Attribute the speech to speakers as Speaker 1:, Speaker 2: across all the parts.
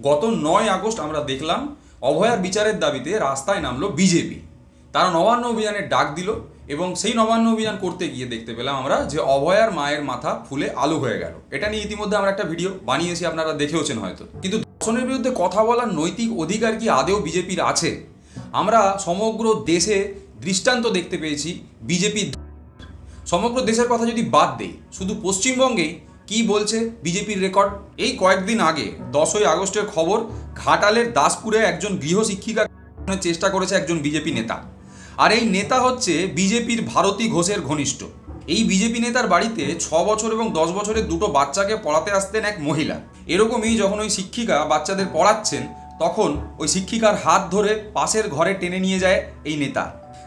Speaker 1: গত 9 আগস্ট আমরা দেখলাম অভয়ার বিচারের দাবিতে রাস্তায় নামলো বিজেপি। তারা নবান্ন অভিযানের ডাক দিল এবং সেই নবান্ন অভিযান করতে গিয়ে দেখতে পেলাম আমরা যে অভয়ার মায়ের মাথা ফুলে আলু হয়ে গেল। এটা নিয়ে ইতিমধ্যে আমরা একটা ভিডিও বানিয়েছি, আপনারা দেখেওছেন হয়তো। কিন্তু ধর্ষণের বিরুদ্ধে কথা বলার নৈতিক অধিকার কি আদেও বিজেপির আছে? আমরা সমগ্র দেশে দৃষ্টান্ত দেখতে পেয়েছি বিজেপির। সমগ্র দেশের কথা যদি বাদ দেই, শুধু পশ্চিমবঙ্গেই কি বলছে বিজেপির রেকর্ড। এই কয়েকদিন আগে 10ই আগস্টের খবর, ঘাটালের দাসপুরে একজন গৃহশিক্ষিকা চেষ্টা করেছে একজন বিজেপি নেতা। আর এই নেতা হচ্ছে বিজেপির ভারতী ঘোষের ঘনিষ্ঠ। এই বিজেপি নেতার বাড়িতে 6 বছর এবং 10 বছরের দুটো বাচ্চাকে পড়াতে আসতেন এক মহিলা। এরকমই যখন ওই শিক্ষিকা বাচ্চাদের পড়াচ্ছেন, তখন ওই শিক্ষিকার হাত ধরে পাশের ঘরে টেনে নিয়ে যায় এই নেতা।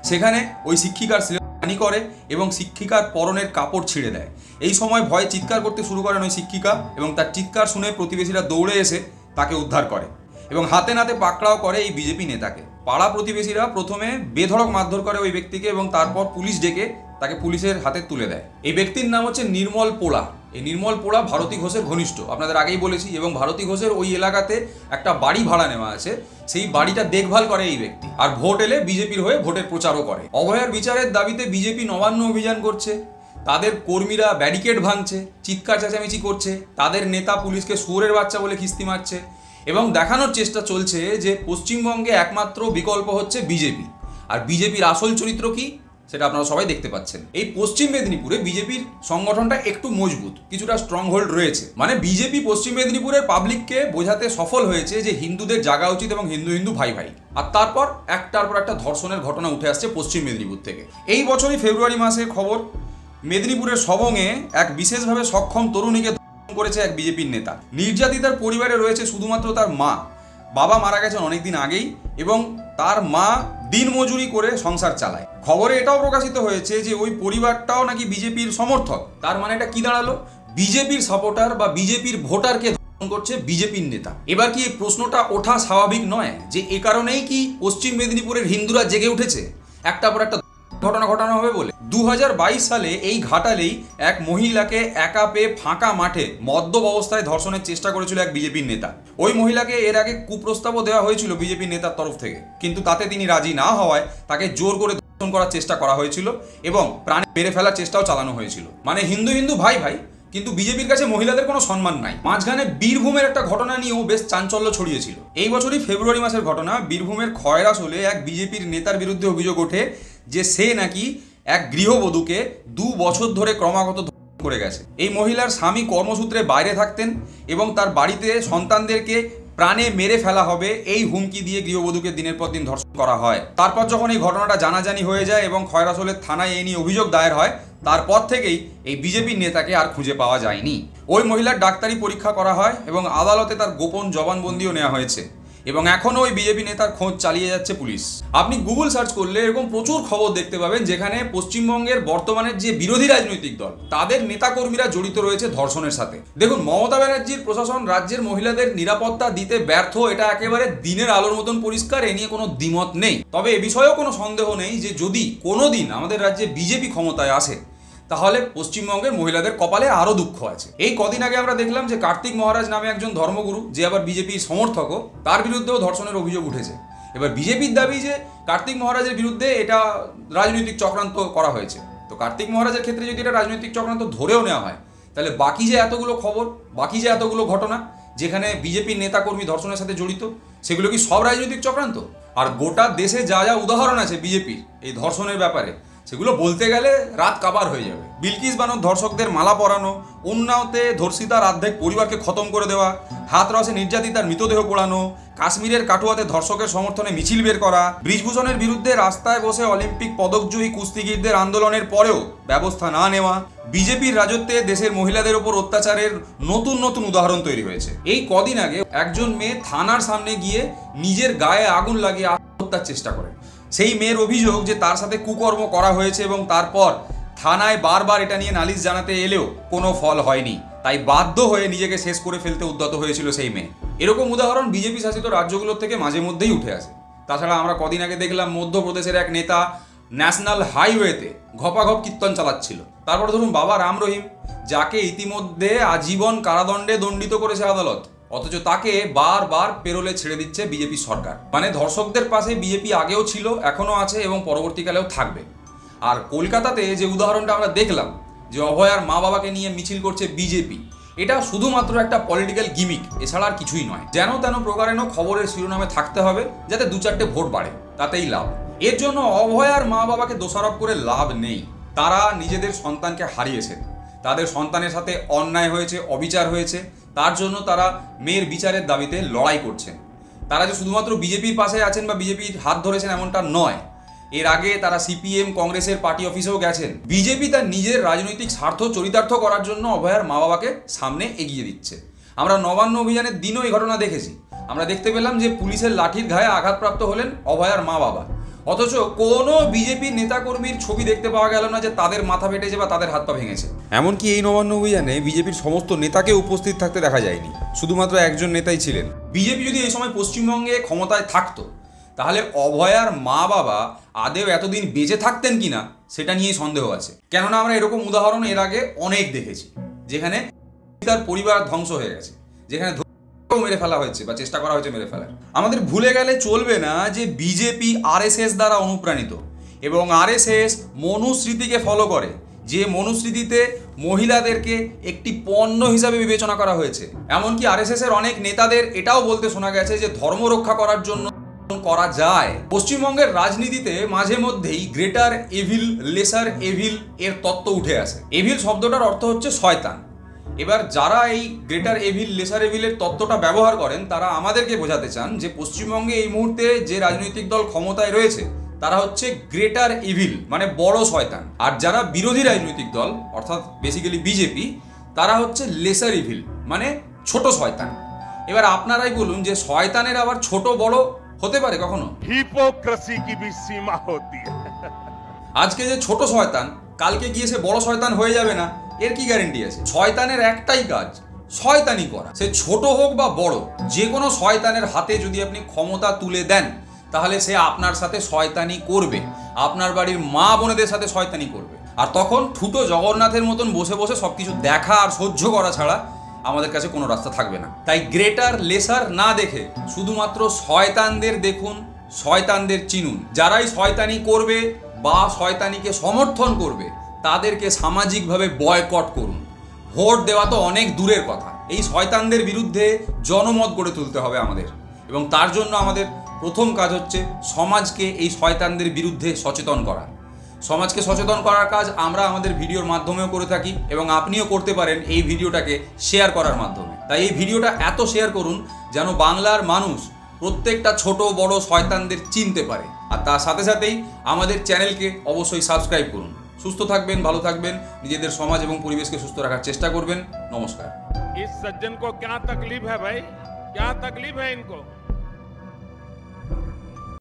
Speaker 1: সেখানে ওই শিক্ষিকার শ্লীলতাহানি করে এবং শিক্ষিকার পরনের কাপড় ছিঁড়ে দেয়। এই সময় ভয়ে চিৎকার করতে শুরু করেন ওই শিক্ষিকা এবং তার চিৎকার শুনে প্রতিবেশীরা দৌড়ে এসে তাকে উদ্ধার করে এবং হাতে নাতে পাকড়াও করে এই বিজেপি নেতাকে। পাড়া প্রতিবেশীরা প্রথমে বেধড়ক মারধর করে ওই ব্যক্তিকে এবং তারপর পুলিশ ডেকে তাকে পুলিশের হাতে তুলে দেয়। এই ব্যক্তির নাম হচ্ছে নির্মল পোড়া। এই নির্মল পোড়া ভারতী ঘোষের ঘনিষ্ঠ, আপনাদের আগেই বলেছি। এবং ভারতী ঘোষের ওই এলাকাতে একটা বাড়ি ভাড়া নেওয়া আছে, সেই বাড়িটা দেখভাল করে এই ব্যক্তি। আর ভোট এলে বিজেপির হয়ে ভোটের প্রচারও করে। অভয়ার বিচারের দাবিতে বিজেপি নবান্ন অভিযান করছে, তাদের কর্মীরা ব্যারিকেড ভাঙছে, চিৎকার চেঁচামেচি করছে, তাদের নেতা পুলিশকে শুয়োরের বাচ্চা বলে খিস্তি মারছে এবং দেখানোর চেষ্টা চলছে যে পশ্চিমবঙ্গে একমাত্র বিকল্প হচ্ছে বিজেপি। আর বিজেপির আসল চরিত্র কি সেটা আপনারা সবাই দেখতে পাচ্ছেন। এই পশ্চিম মেদিনীপুরে বিজেপির সংগঠনটা একটু মজবুত, কিছুটা স্ট্রং হোল্ড রয়েছে। মানে বিজেপি পশ্চিম মেদিনীপুরের পাবলিককে বোঝাতে সফল হয়েছে যে হিন্দুদের জাগা উচিত এবং হিন্দু হিন্দু ভাই ভাই। আর তারপর একটার পর একটা ধর্ষণের ঘটনা উঠে আসছে পশ্চিম মেদিনীপুর থেকে। এই বছরই ফেব্রুয়ারি মাসের খবর, মেদিনীপুরের সবংয়ে এক বিশেষভাবে সক্ষম তরুণীকে করেছে এক বিজেপির নেতা। নির্যাতিতার পরিবারে রয়েছে শুধুমাত্র তার মা। বাবা মারা গেছেন অনেকদিন আগেই এবং তার মা দিনমজুরি করে সংসার চালায়। খবরে এটাও প্রকাশিত হয়েছে যে ওই পরিবারটাও নাকি বিজেপির সমর্থক। তার মানে এটা কি দাঁড়ালো? বিজেপির সাপোর্টার বা বিজেপির ভোটারকে ধর্ষণ করছে বিজেপির নেতা। এবার কি এই প্রশ্নটা ওঠা স্বাভাবিক নয় যে এ কারণেই কি পশ্চিম মেদিনীপুরের হিন্দুরা জেগে উঠেছে একটা পর একটা ঘটনা ঘটানো হবে বলে? 2022 সালে এই ঘাটালেই এক মহিলাকে একা পেয়ে ফাঁকা মাঠে মদ্যপ অবস্থায় ধর্ষণের চেষ্টা করেছিল এক বিজেপির নেতা। ওই মহিলাকে এর আগে কুপ্রস্তাবও দেওয়া হয়েছিল বিজেপির নেতার তরফ থেকে, কিন্তু তাতে তিনি রাজি না হওয়ায় তাকে জোর করে ধর্ষণ করার চেষ্টা করা হয়েছিল এবং প্রাণে মেরে ফেলার চেষ্টাও চালানো হয়েছিল। মানে হিন্দু হিন্দু ভাই ভাই, কিন্তু বিজেপির কাছে মহিলাদের কোনো সম্মান নাই। মাঝখানে বীরভূমের একটা ঘটনা নিয়েও বেশ চাঞ্চল্য ছড়িয়েছিল। এই বছরই ফেব্রুয়ারি মাসের ঘটনা, বীরভূমের খয়রাসোলে এক বিজেপির নেতার বিরুদ্ধে অভিযোগ ওঠে যে সে নাকি এক গৃহবধূকে 2 বছর ধরে ক্রমাগত ধর্ষণ করে গেছে। এই মহিলার স্বামী কর্মসূত্রে বাইরে থাকতেন এবং তার বাড়িতে সন্তানদেরকে প্রাণে মেরে ফেলা হবে এই হুমকি দিয়ে গৃহবধূকে দিনের পর দিন ধর্ষণ করা হয়। তারপর যখন এই ঘটনাটা জানাজানি হয়ে যায় এবং খয়রাসোলের থানায় এই নিয়ে অভিযোগ দায়ের হয়, তারপর থেকেই এই বিজেপির নেতাকে আর খুঁজে পাওয়া যায়নি। ওই মহিলার ডাক্তারি পরীক্ষা করা হয় এবং আদালতে তার গোপন জবানবন্দিও নেওয়া হয়েছে এবং এখনও ওই বিজেপি নেতার খোঁজ চালিয়ে যাচ্ছে পুলিশ। আপনি গুগল সার্চ করলে এরকম প্রচুর খবর দেখতে পাবেন যেখানে পশ্চিমবঙ্গের বর্তমানের যে বিরোধী রাজনৈতিক দল তাদের নেতাকর্মীরা জড়িত রয়েছে ধর্ষণের সাথে। দেখুন, মমতা ব্যানার্জির প্রশাসন রাজ্যের মহিলাদের নিরাপত্তা দিতে ব্যর্থ, এটা একেবারে দিনের আলোর মতন পরিষ্কার, এ নিয়ে কোনো দ্বিমত নেই। তবে এ বিষয়েও কোনো সন্দেহ নেই যে যদি কোনোদিন আমাদের রাজ্যে বিজেপি ক্ষমতায় আসে তাহলে পশ্চিমবঙ্গের মহিলাদের কপালে আরও দুঃখ আছে। এই কদিন আগে আমরা দেখলাম যে কার্তিক মহারাজ নামে একজন ধর্মগুরু, যে আবার বিজেপির সমর্থকও, তার বিরুদ্ধেও ধর্ষণের অভিযোগ উঠেছে। এবার বিজেপির দাবি যে কার্তিক মহারাজের বিরুদ্ধে এটা রাজনৈতিক চক্রান্ত করা হয়েছে। তো কার্তিক মহারাজের ক্ষেত্রে যদি এটা রাজনৈতিক চক্রান্ত ধরেও নেওয়া হয়, তাহলে বাকি যে এতগুলো খবর, বাকি যে এতগুলো ঘটনা যেখানে বিজেপির নেতাকর্মী ধর্ষণের সাথে জড়িত, সেগুলো কি সব রাজনৈতিক চক্রান্ত? আর গোটা দেশে যা যা উদাহরণ আছে বিজেপির এই ধর্ষণের ব্যাপারে, সেগুলো বলতে গেলে রাত কাবার হয়ে যাবে। বিলকিস বানোর ধর্ষকদের মালা পরানো, উন্নাওতে ধর্ষিতার অর্ধেক পরিবারকে খতম করে দেওয়া, হাতরসে নির্যাতিতার মৃতদেহ পোড়ানো, কাশ্মীরের কাটুয়াতে ধর্ষকের সমর্থনে মিছিল বের করা, ব্রিজভূষণের বিরুদ্ধে রাস্তায় বসে অলিম্পিক পদকজয়ী কুস্তিগিরদের আন্দোলনের পরেও ব্যবস্থা না নেওয়া, বিজেপির রাজত্বে দেশের মহিলাদের উপর অত্যাচারের নতুন নতুন উদাহরণ তৈরি হয়েছে। এই কদিন আগে একজন মেয়ে থানার সামনে গিয়ে নিজের গায়ে আগুন লাগিয়ে আত্মহত্যার চেষ্টা করে। সেই মেয়ের অভিযোগ যে তার সাথে কুকর্ম করা হয়েছে এবং তারপর থানায় বারবার এটা নিয়ে নালিশ জানাতে এলেও কোনো ফল হয়নি, তাই বাধ্য হয়ে নিজেকে শেষ করে ফেলতে উদ্যত হয়েছিল সেই মেয়ে। এরকম উদাহরণ বিজেপি শাসিত রাজ্যগুলোর থেকে মাঝে মধ্যেই উঠে আসে। তাছাড়া আমরা কদিন আগে দেখলাম মধ্যপ্রদেশের এক নেতা ন্যাশনাল হাইওয়েতে ঘপাঘপ কীর্তন চালাচ্ছিল। তারপর ধরুন বাবা রাম রহিম, যাকে ইতিমধ্যে আজীবন কারাদণ্ডে দণ্ডিত করেছে আদালত, অথচ তাকে বারবার পেরোলে ছেড়ে দিচ্ছে বিজেপি সরকার। মানে ধর্ষকদের পাশে বিজেপি আগেও ছিল, এখনো আছে এবং পরবর্তীকালেও থাকবে। আর কলকাতাতে যে উদাহরণটা আমরা দেখলাম, যে অভয়ার মা বাবাকে নিয়ে মিছিল করছে বিজেপি, এটা শুধুমাত্র একটা পলিটিক্যাল গিমিক, এছাড়া আর কিছুই নয়। যেন তেন প্রকারেণ খবরের শিরোনামে থাকতে হবে যাতে 2-4টে ভোট বাড়ে, তাতেই লাভ। এর জন্য অভয়ার মা বাবাকে দোষারোপ করে লাভ নেই। তারা নিজেদের সন্তানকে হারিয়েছেন, তাদের সন্তানের সাথে অন্যায় হয়েছে, অবিচার হয়েছে, তার জন্য তারা মেয়ের বিচারের দাবিতে লড়াই করছেন। তারা যে শুধুমাত্র বিজেপির পাশে আছেন বা বিজেপির হাত ধরেছেন এমনটা নয়, এর আগে তারা সিপিএম কংগ্রেসের পার্টি অফিসেও গেছেন। বিজেপি তার নিজের রাজনৈতিক স্বার্থ চরিতার্থ করার জন্য অভয়ার মা বাবাকে সামনে এগিয়ে দিচ্ছে। আমরা নবান্ন অভিযানের দিনও এই ঘটনা দেখেছি। আমরা দেখতে পেলাম যে পুলিশের লাঠির ঘায়ে আঘাতপ্রাপ্ত হলেন অভয়ার মা বাবা, অথচ কোনো বিজেপি নেতাকর্মীর ছবি দেখতে পাওয়া গেল না যে তাদের মাথা ফেটেছে বা তাদের হাত পা ভেঙেছে। এমনকি এই নবান্ন অভিযানে বিজেপির সমস্ত নেতাকে উপস্থিত থাকতে দেখা যায়নি, শুধুমাত্র একজন নেতাই ছিলেন। বিজেপি যদি এই সময় পশ্চিমবঙ্গে ক্ষমতায় থাকতো, তাহলে অভয়ার মা বাবা আদেও এতদিন বেঁচে থাকতেন কিনা সেটা নিয়েই সন্দেহ আছে। কেননা আমরা এরকম উদাহরণ এর আগে অনেক দেখেছি, যেখানে তার পরিবার ধ্বংস হয়ে গেছে, যেখানে মেরে ফেলা হয়েছে বা চেষ্টা করা হয়েছে মেরে ফেলার। আমাদের ভুলে গেলে চলবে না যে বিজেপি আরএসএস দ্বারা অনুপ্রাণিত এবং আরএসএস মনুস্মৃতিকে ফলো করে, যে মনুস্মৃতিতে মহিলাদেরকে একটি পণ্য হিসাবে বিবেচনা করা হয়েছে। এমনকি আরএসএস এর অনেক নেতাদের এটাও বলতে শোনা গেছে যে ধর্ম রক্ষা করার জন্য করা যায়। পশ্চিমবঙ্গের রাজনীতিতে মাঝে মধ্যেই গ্রেটার এভিল, লেসার এভিল এর তত্ত্ব উঠে আসে। এভিল শব্দটার অর্থ হচ্ছে শয়তান। এবার যারা এই গ্রেটার এভিল, লেসার এভিলের তত্ত্বটা ব্যবহার করেন, তারা আমাদেরকে বোঝাতে চান যে পশ্চিমবঙ্গে এই মুহূর্তে যে রাজনৈতিক দল ক্ষমতায় রয়েছে তারা হচ্ছে গ্রেটার এভিল, মানে বড় শয়তান। আর যারা বিরোধী রাজনৈতিক দল, অর্থাৎ বেসিক্যালি বিজেপি, তারা হচ্ছে লেসার এভিল, মানে ছোট শয়তান। এবার আপনারাই বলুন যে শয়তানের আবার ছোট বড় হতে পারে কখনো?
Speaker 2: হিপোক্রেসি কি भी सीमा होती है।
Speaker 1: আজকে যে ছোট শয়তান, কালকে গিয়ে সে বড় শয়তান হয়ে যাবে না, এর কি গ্যারেন্টি আছে? শয়তানের একটাই কাজ, শয়তানি করা। সে ছোট হোক বা বড়, যে কোনো শয়তানের হাতে যদি আপনি ক্ষমতা তুলে দেন, তাহলে সে আপনার সাথে শয়তানি করবে, আপনার বাড়ির মা বোনেদের সাথে শয়তানি করবে। আর তখন ঠুটো জগন্নাথের মতন বসে বসে সবকিছু দেখা আর সহ্য করা ছাড়া আমাদের কাছে কোনো রাস্তা থাকবে না। তাই গ্রেটার লেসার না দেখে শুধুমাত্র শয়তানদের দেখুন, শয়তানদের চিনুন। যারাই শয়তানি করবে বা শয়তানিকে সমর্থন করবে, তাদেরকে সামাজিকভাবে বয়কট করুন। ভোট দেওয়া তো অনেক দূরের কথা, এই শয়তানদের বিরুদ্ধে জনমত গড়ে তুলতে হবে আমাদের। এবং তার জন্য আমাদের প্রথম কাজ হচ্ছে সমাজকে এই শয়তানদের বিরুদ্ধে সচেতন করা। সমাজকে সচেতন করার কাজ আমরা আমাদের ভিডিওর মাধ্যমেও করে থাকি এবং আপনিও করতে পারেন এই ভিডিওটাকে শেয়ার করার মাধ্যমে। তাই এই ভিডিওটা এত শেয়ার করুন যেন বাংলার মানুষ প্রত্যেকটা ছোট বড় শয়তানদের চিনতে পারে। আর তার সাথে সাথেই আমাদের চ্যানেলকে অবশ্যই সাবস্ক্রাইব করুন। সুস্থ থাকবেন, ভালো থাকবেন, নিজেদের সমাজ এবং পরিবেশকে সুস্থ রাখার চেষ্টা করবেন। নমস্কার।
Speaker 2: इस सज्जन को क्या तकलीफ है भाई, क्या तकलीफ है इनको?